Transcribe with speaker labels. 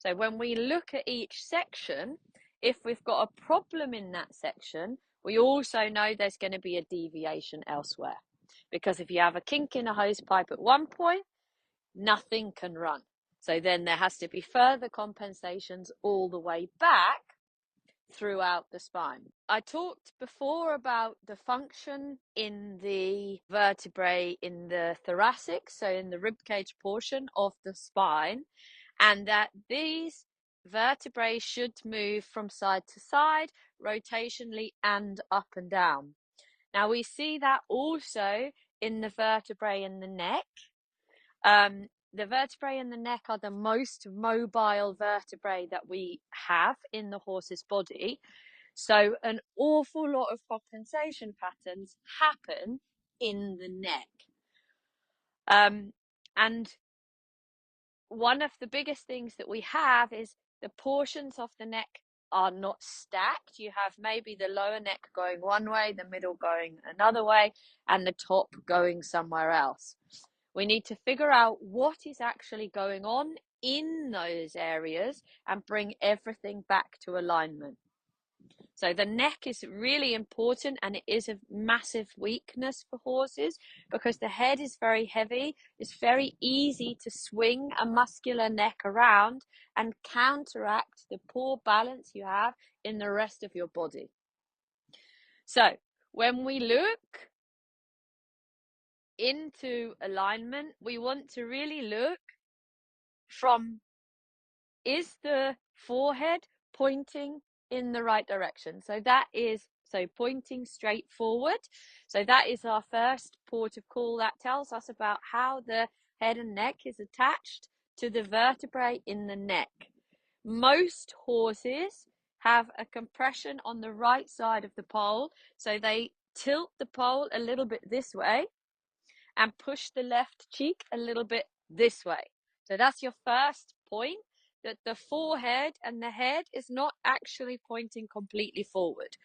Speaker 1: So when we look at each section, if we've got a problem in that section, we also know there's going to be a deviation elsewhere. Because if you have a kink in a hose pipe at one point, nothing can run. So then there has to be further compensations all the way back throughout the spine. I talked before about the function in the vertebrae in the thoracic, so in the ribcage portion of the spine, and that these vertebrae should move from side to side, rotationally and up and down. Now we see that also in the vertebrae in the neck. The vertebrae in the neck are the most mobile vertebrae that we have in the horse's body. So an awful lot of compensation patterns happen in the neck. And one of the biggest things that we have is the portions of the neck are not stacked. You have maybe the lower neck going one way, the middle going another way, and the top going somewhere else. We need to figure out what is actually going on in those areas and bring everything back to alignment. So the neck is really important, and it is a massive weakness for horses because the head is very heavy. It's very easy to swing a muscular neck around and counteract the poor balance you have in the rest of your body. So when we look into alignment, we want to really look from, is the forehead pointing in the right direction? So that is, so pointing straight forward. So that is our first port of call. That tells us about how the head and neck is attached to the vertebrae in the neck. Most horses have a compression on the right side of the pole, so they tilt the pole a little bit this way and push the left cheek a little bit this way. So that's your first point, that the forehead and the head is not actually pointing completely forward.